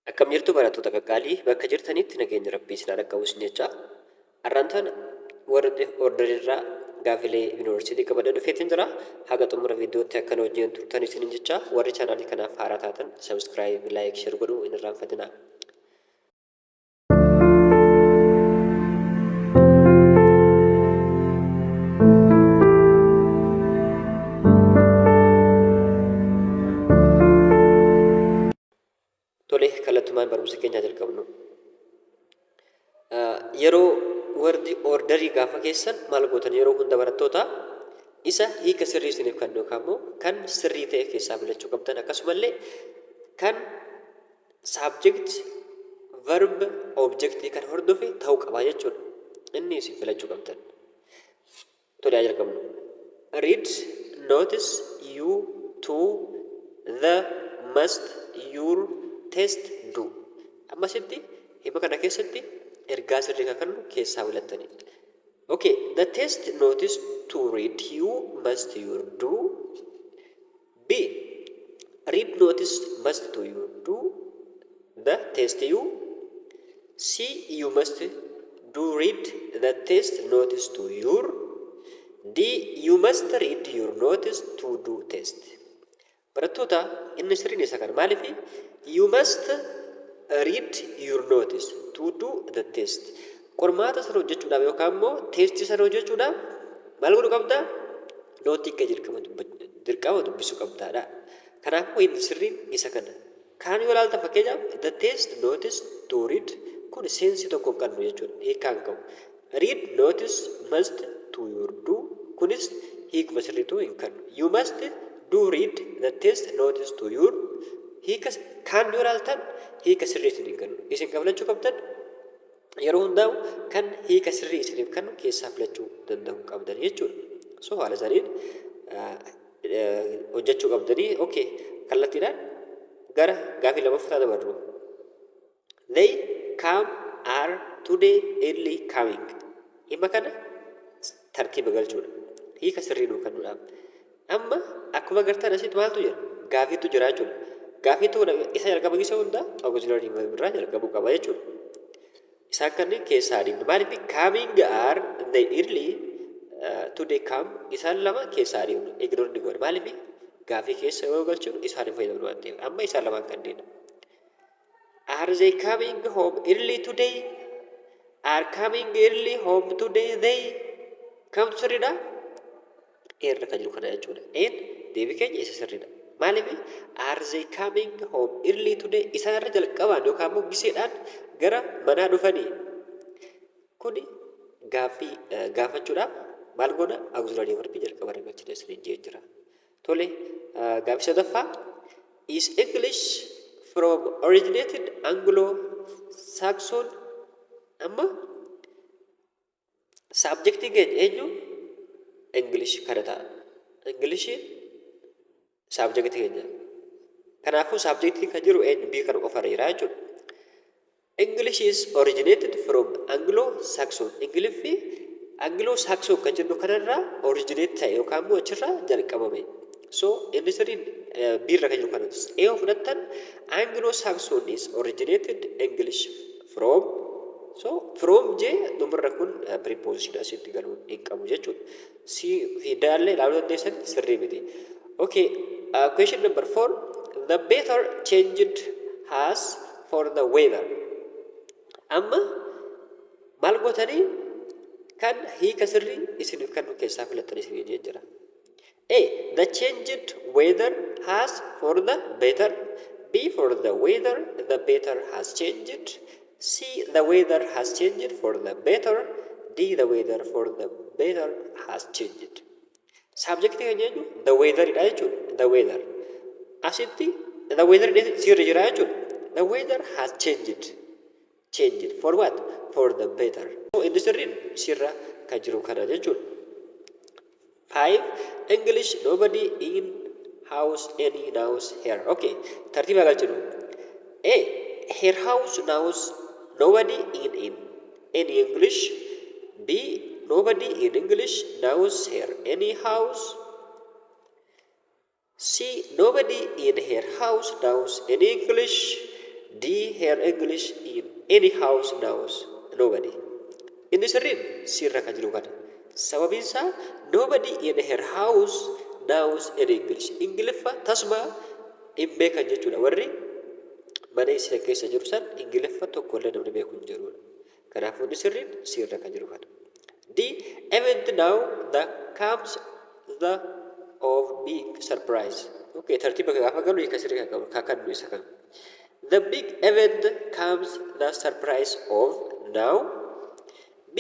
Akkam jirtu barattoota qaqqaalii bakka jirtanitti nageenya rabbii isin haa dhaqqabus jecha arrantan warri orderirraa gaafilee yuunivarsiitii qabadhe dhufeetiin jira haga xumura viidiyootti akkana wajjin turtan isinin jecha warri chaanaalii kanaaf haaraa taatan sabskiraayib laayik sheer godhuu hin irraanfatinaa. Tole kallattumaan barumsa keenyaa jalqabnu. Yeroo warri orderii gaafa keessan maal gootan yeroo hunda barattoota isa hiika sirrii isiniif kan yookaan immoo kan sirrii ta'e keessaa filachuu qabdan akkasumallee kan subject verb object kan hordofe ta'uu qabaa jechuudha. Inni isin filachuu qabdan. Tole jalqabnu. Read, notice, you, to, the, must, your, test, do. Ammasitti hima kana keessatti ergaa sirrii kan keessaa filattani. Okay, the test notice to read, you, must, you, do. B. Read, notice, must, to, you, do. The test, you. C. You must do read the test notice to your. D. You must read your notice to do test. Barattoota inni sirriin isa kana maaliif you must read your notice to do the test. Qormaata sana hojjechuudhaaf yookaan immoo teestii sana hojjechuudhaaf maal godhuu qabda? Nootii akka dirqama dubbisuu qabdaadha. Kanaafuu inni sirriin isa kana. Kaan yoo ilaalta fakkeenyaaf the test notice to read kun seensi tokko hin qabnu jechuudha. Hiikaan qabu. Read notice must to your do kunis hiikuma sirriitu hin qabnu. You must do read the test notice to your hiika kaan yoo ilaaltan hiika sirrii isiniif kennu isin filachuu qabdan yeroo hundaa'u kan hiika sirrii isiniif kennu keessaa filachuu danda'u qabdan jechuudha. So haala saniin hojjechuu qabdanii okay kallattiidhaan gara gaafii lammaffaa dabarru. They come are today early coming. Dhimma kana tartiiba galchuudha. Hiika sirrii nuu kennuudhaaf. Amma akkuma agartan asitti maaltu jira? Gaafiitu jira jechuudha. Gaafiitu isa jalqaba isa hundaa auxiliary verb irraa jalqabuu qaba jechuudha. Isaan kanneen keessaa adeemnu maaliif coming are they early today come isaan lama keessaa adeemnu ignore ni godha maaliif gaafii keessa yoo galchinu isaan hin fayyadamnu waan ta'eef amma isaan lamaan kanneen. Are they coming home early today? Are coming early home today they? Kamtu sirriidha? Eerra kan jiru kana jechuudha. Een deebii keenya isa sirriidha. Maaliif are they coming home early today? Isaan irra jalqabaan yookaan immoo giseedhaan gara manaa dhufanii. Kuni gaafii gaafachuudhaaf maal godha? Auxiliary verb jalqaba argachuu isiniin jira. Tole gaafii sadaffaa is English from originated Anglo-Saxon amma subjectii keenya eenyu? English kana ta'a. Englishiin subject keenya. Kanaafuu subject kan jiru eenyu bii kan qofa jira jechuudha. English is originated from Anglo-Saxon. Ingiliffi Anglo-Saxon kan jennu kanarraa originate ta'e yookaan immoo achirraa jalqabame. So inni sirriin biirra kan jiru kanas. Yoo fudhattan Anglo-Saxon is originated English from. So from jee dhumarra kun preposition asitti galuu hin qabu jechuudha. Si fi daallee ilaaluu dandeessan sirrii miti. Okay, question number 4. The better changed has for the weather. Amma maal gootanii kan hiika sirrii isiniif kennu keessaa filattan isinii jira. A. The changed weather has for the better. B. For the weather, the better has changed. C. The weather has changed for the better. D. The weather for the better has changed. Subject kan jennu the weather idha jechuudha. The weather. Asitti the weather sirri jira jechuudha. The weather has changed. Changed for what? For the better. So in the sirriin sirra kan jiru kana jechuudha. 5. English nobody in house any knows here. Okay. Tartiiba galchinu. A. Her house knows nobody in any English. B. Nobody in English knows her any house. C. Nobody in her house knows any English. D. Her English in any house knows nobody. Inni sirriin sirra kan jiru kana. Sababiin isaa nobody in her house knows any English. Ingiliffa tasuma hin beekan jechuudha. Warri mana isin keessa jiru san Ingiliffa tokkollee namni beeku hin jirudha. Kanaafuu inni sirriin sirra kan jiru kana. D. Event now that comes the of big surprise. Okay, tartiiba gaafa galu hiika sirrii kan kannu isa kan. The big event comes the surprise of now. B.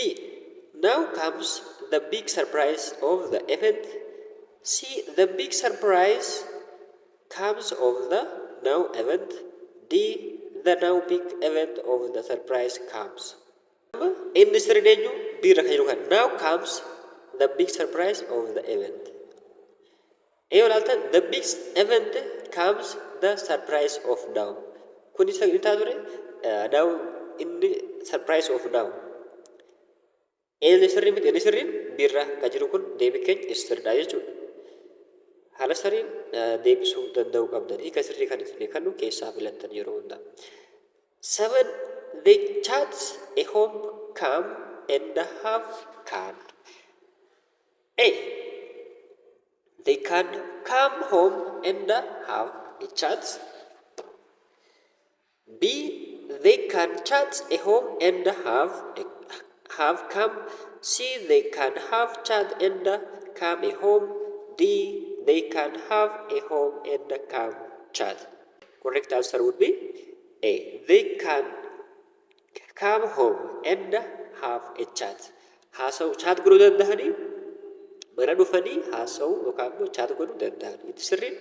Now comes the big surprise of the event. C. The big surprise comes of the now event. D. The now big event of the surprise comes. In this reading, now comes the big surprise of the event. The big event comes the surprise of now. Kuni sa kita dure now in the surprise of now. Ini sering birra kajiru kun debi ken istirda jechuudha. Haala sariin deebisuu danda'uu qabdan. Hiika sirrii kan itti beekannu keessaa filattan yeroo hundaa. 7. They chat a home come and have can. A. They can come home and have a chat. B. They can chat a home and have come. C. They can have chat and come a home. D. They can have a home and come chat. Correct answer would be A. They can come home and have a chat. Haasa'u chat godhuu danda'anii mana dhufanii haasa'u yookaan immoo chat godhuu danda'anii. Itti sirriin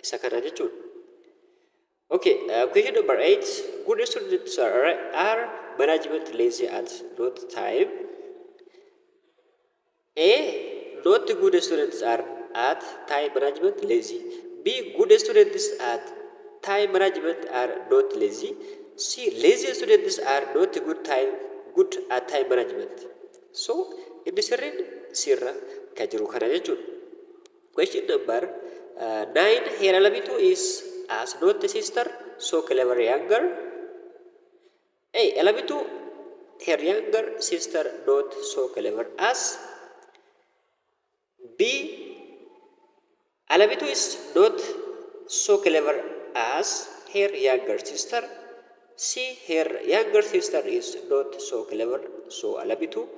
isa kana jechuudha. Okay, question number 8. Good students are management lazy at not time. A. Not good students are at time management lazy. B. Good students at time management are not lazy. C. Lazy students are not good at time management. So, in this read, sirra kajiru kana jechuudha. Question number 9. Her Abaaboo is as not a sister, so clever younger. A. Abaaboo, her younger sister, not so clever as. B. Abaaboo is not so clever as her younger sister. C. Her younger sister is not so clever, so Abaaboo.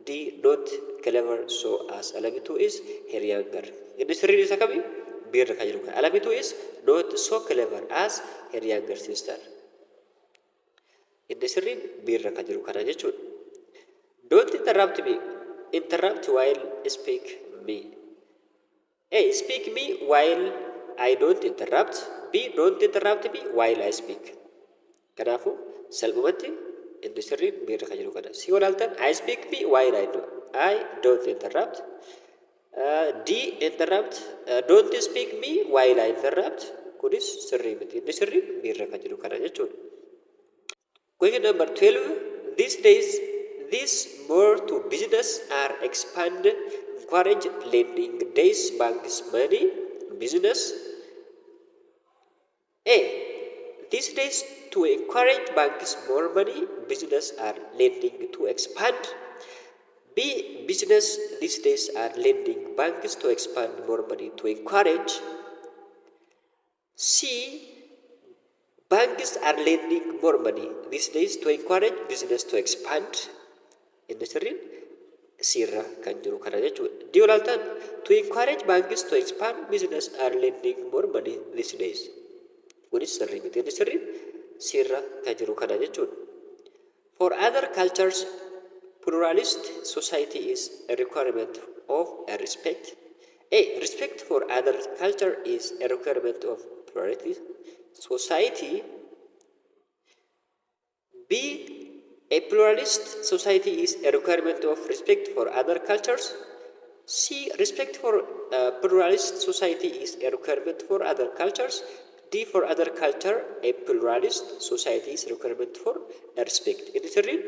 D. Not clever, so as Abaaboo is her younger. In this reading, is coming. Abaaboo is not so clever as her younger sister. In this reading, don't interrupt me. Interrupt while speak me. A. Speak me while I don't interrupt. B. Don't interrupt me while I speak. Kanaafuu salphumatti inni sirriin biirra kan jiru kana. Si walaaltan I speak me while I don't interrupt. D. Interrupt. Don't speak me while I interrupt. Kunis sirrii miti. Inni sirriin biirra kan jiru kana jechuudha. Question number 12. These days, these more to business are expanded. Encourage lending days banks money business. A. These days to encourage banks more money business are lending to expand. B. Business these days are lending banks to expand more money to encourage. C. Banks are lending more money these days to encourage business to expand. In the sirriin sirra kan jiru kana jechuudha. Diolaaltaan to encourage banks to expand business are lending more money these days. Kunis sirrii miti. Inni sirriin sirra kan jiru kana jechuudha. For other cultures, pluralist society is a requirement of a respect. A. Respect for other culture is a requirement of plurality society. B. A pluralist society is a requirement of respect for other cultures. C. Respect for pluralist society is a requirement for other cultures. D. For other culture, a pluralist society is a requirement for respect. It is a real.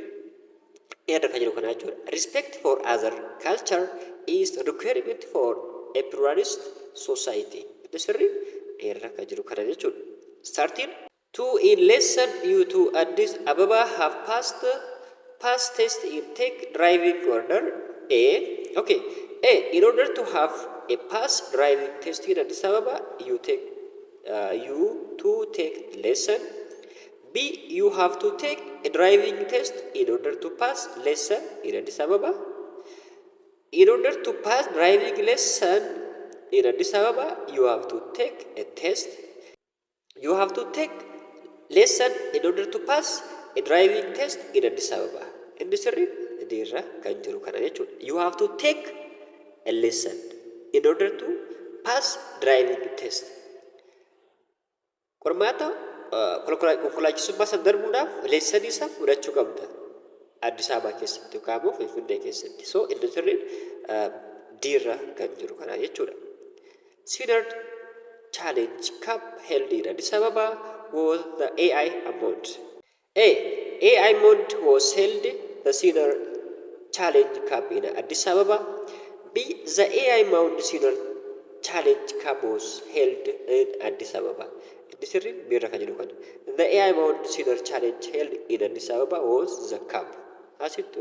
Respect for other culture is a requirement for a pluralist society. It is a real. Starting Two in lesson you to Addis Ababa have passed test in take driving order. A. Okay. A. In order to have a pass driving test in Addis Ababa, you to take lesson. B. You have to take a driving test in order to pass lesson in Addis Ababa. In order to pass driving lesson in Addis Ababa, you have to take a test. You have to take lesson in order to pass a driving test in Addis Ababa. In this dirra kan jiru kana jechuudha. You have to take a lesson in order to pass driving test. Qormaata konkolaachisummaa san darbuudhaaf lesson isa fudhachuu qabda. Addis Ababa keessatti yookaan immoo Finfinnee keessatti. So inni sirriin dirra kan jiru kana jechuudha. Senior Challenge Cup held in Addis Ababa was the AI Amount. AI Amount was held the Senior Challenge Cup in Addis Ababa. B. The AI Mount Senior Challenge Cup was held in Addis Ababa. This is the AI Mount Senior Challenge held in Addis Ababa was the cup. As it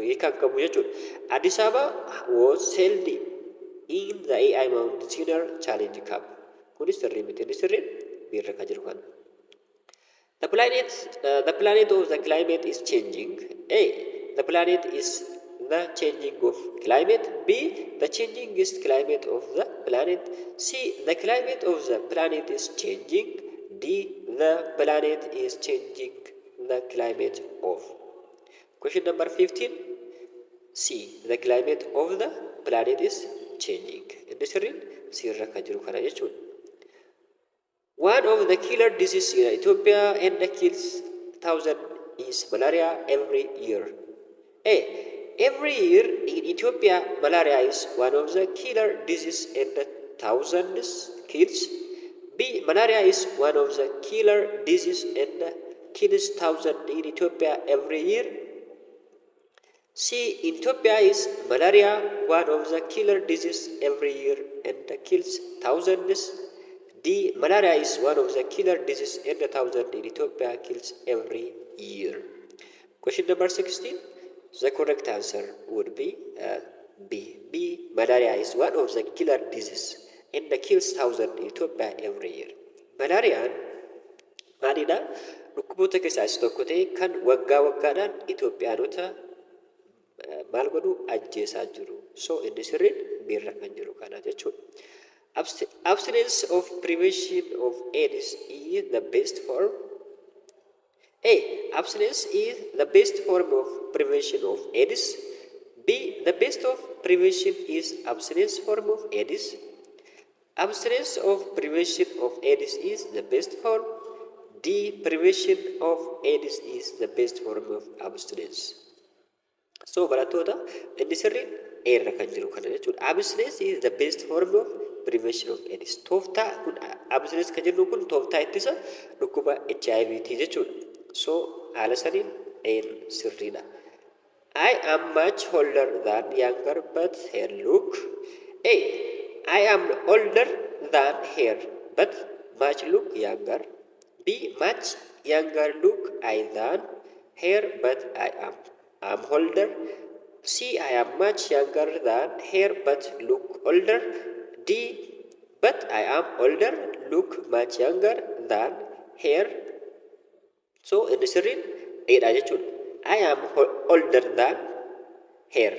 Addis Ababa was held in the AI Mount Senior Challenge Cup. The planet of the climate is changing. A. The planet is the changing of climate. B. The changing is climate of the planet. C. The climate of the planet is changing. D. The planet is changing the climate of. Question number 15. C. The climate of the planet is changing. One of the killer diseases in Ethiopia and kills thousands is malaria every year. A. Every year in Ethiopia, malaria is one of the killer diseases and thousands kills. B. Malaria is one of the killer diseases and kills thousands in Ethiopia every year. C. In Ethiopia is malaria one of the killer diseases every year and kills thousands. D. Malaria is one of the killer diseases and thousands in Ethiopia kills every year. Question number 16. The correct answer would be B. B. Malaria is one of the killer diseases and kills thousands in Ethiopia every year. Malaria maalidha? Dhukkuboota keessaa isa tokko ta'e kan waggaa waggaadhaan Itoophiyaanota maal godhu ajjeesaa jiru. So inni sirriin biirra kan jiru kana jechuudha. Abstinence of prevention of AIDS is the best form. A. Abstinence is the best form of prevention of AIDS. B. The best of prevention is abstinence form of AIDS. Abstinence of prevention of AIDS is the best form. D. Prevention of AIDS is the best form of abstinence. So barattoota inni sirriin eerra kan jiru kana jechuudha. Abstinence is the best form of prevention of AIDS. Tooftaa kun abstinence kan jennu kun tooftaa ittisa dhukkuba HIVT jechuudha. So haala saniin sirriidha. I am much older than younger but her look. A. I am older than her but much look younger. B. Much younger look I than her but I am older. C. I am much younger than her but look older. D. But I am older, look much younger than her. So in this read, I am older than her.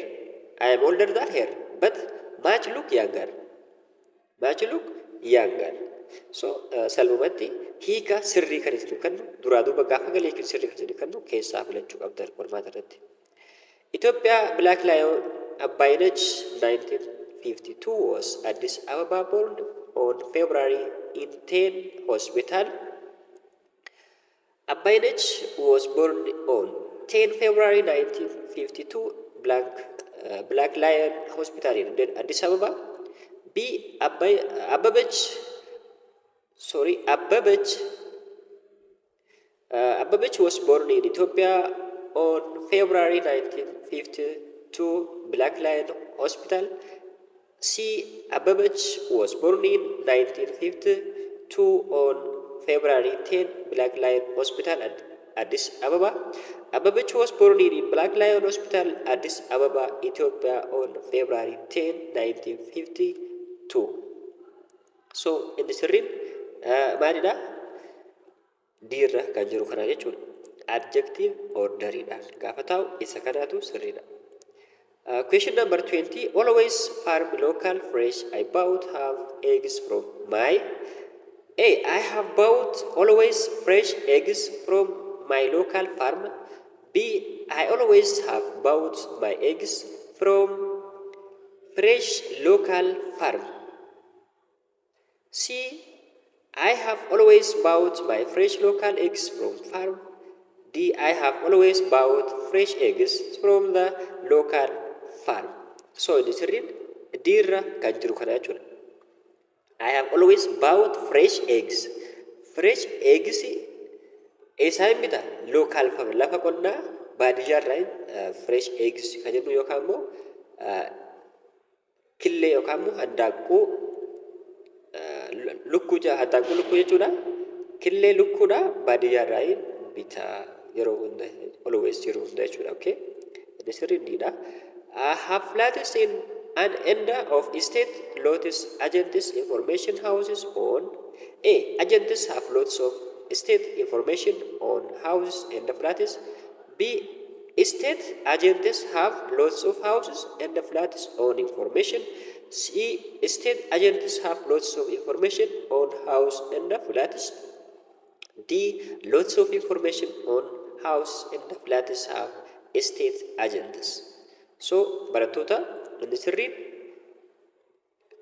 I am older than her, but much look younger. Much look younger. So salumatti hiika sirrii kan itti kennu duraa duuba gaafa galee sirrii kan itti kennu keessaa filachuu qabdan qormaata irratti. Ethiopia Black Lion Abaaboo 1952 was Addis Ababa born on February in 10 hospital. Abaaboo was born on 10 February 1952 Black Lion Hospital in Addis Ababa. B. Abaaboo was born in Ethiopia on February 1952 Black Lion Hospital. C. Abaaboo was born in 1952 on February 10, Black Lion Hospital at Addis Ababa. Abaaboo was born in Black Lion Hospital, Addis Ababa, Ethiopia on February 10, 1952. So in the sirrin maalidha diirra kan jiru kana jechuudha. Adjective orderidha. Gaafa ta'u isa kanaatu sirriidha. Question number 20. Always farm local fresh. I bought half eggs from my. I have bought always fresh eggs from my local farm. B. I always have bought my eggs from fresh local farm. C. I have always bought my fresh local eggs from farm. D. I have always bought fresh eggs from the local farm. So this read dirra kan jiru kana jechuudha. I have always bought fresh eggs. Fresh eggs eesaan bita local farm lafa qonnaa baadiyyaarraa fresh eggs kan jennu yookaan immoo killee yookaan immoo handaaqqoo lukkuu handaaqqoo lukkuu jechuudha. Killee lukkuudha baadiyyaarraa bita yeroo hunda always yeroo hunda jechuudha. Okay, this readidha. Have flats in an end of state lotus agents information houses on. Agents have lots of state information on houses and flats. B. State agents have lots of houses and flats on information. C. State agents have lots of information on house and flats. D. Lots of information on house and flats have state agents. So barattoota inni sirriin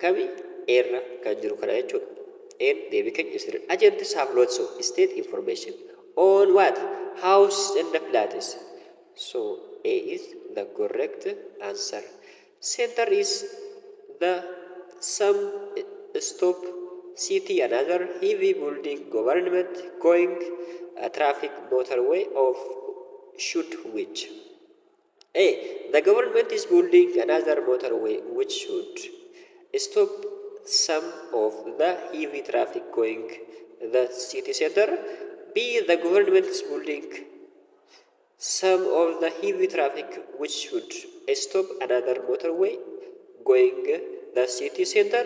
kami eerra kan jiru kana jechuudha. Deebii keenya sirriin. Agents have lots of state information on what? House and flats. So A is the correct answer. Center is the some stop city another heavy building government going traffic motorway of should which. The government is building another motorway which should stop some of the heavy traffic going the city center. B. The government is building some of the heavy traffic which should stop another motorway going the city center.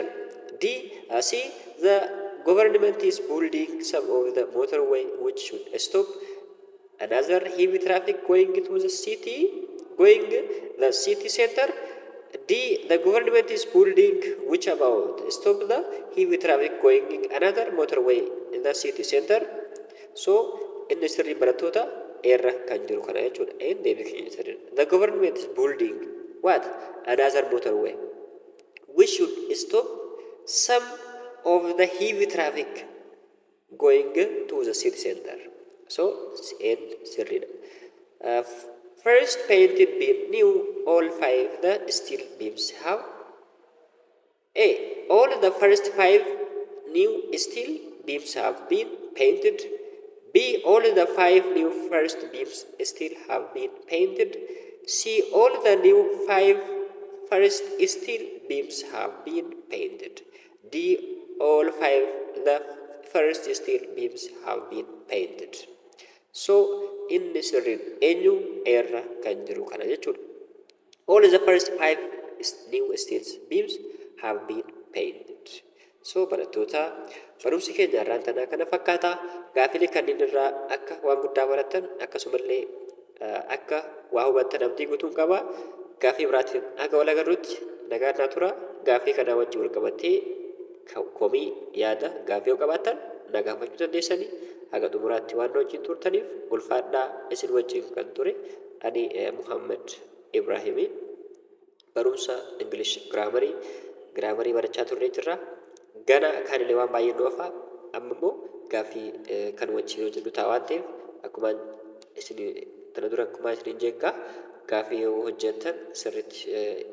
D. C. The government is building some of the motorway which should stop another heavy traffic going to the city center. D. The government is building which about stop the heavy traffic going another motorway in the city center. So in this barattoota eerra kan jiru kana jechuudha. The government is building what? Another motorway which should stop some of the heavy traffic going to the city center. So sirriidha. First painted beam new all 5 the steel beams have. All the first 5 new steel beams have been painted. B. All the 5 new first beams still have been painted. C. All the new 5 first steel beams have been painted. D. All 5 the first steel beams have been painted. So in this read eenyu eerra kan jiru kana jechuudha. All the first 5 new steel beams have been painted. So barattoota barumsi keenya irraan tanaa kana fakkaata. Gaafilee kanneen irraa akka waan guddaa baratan akkasumallee akka waa hubattan abdii guutuun qaba. Gaafii biraatiin akka wal agarruutti nagaa naa tura. Gaafii kana wajjin wal qabatee komii yaada gaafii yoo qabaattan na gaafachuu dandeessanii. Haga xumuraatti waan wajjin turtaniif ulfaadhaa isin wajjin kan ture ani Muhammad Ibrahimi barumsa English grammary barachaa turre jirra. Gana kaanilee waan baay'ee dhoofa amma immoo gaafii kan wajjin hojjennu ta'a waan ta'eef akkuma isin tana dura akkuma isin jeeqaa gaafii yoo hojjettan sirriitti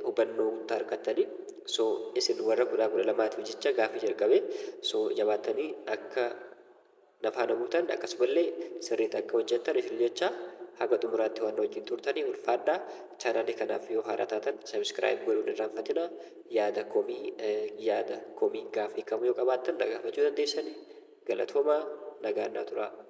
hubannoo argattanii so isin warra 12 jecha gaafii jalqabee so jabaattanii akka nafaana buutan akkasumallee sirriitti akka hojjettan isin jecha haga xumuraatti waan wajjin turtanii ulfaadhaa. Chaanaalii kanaaf yoo haaraa taatan subscribe godhuun irraanfatina. Yaada komii gaafii kamuu yoo qabaattan na gaafachuu dandeessanii. Galatoomaa. nagaan naa turaa.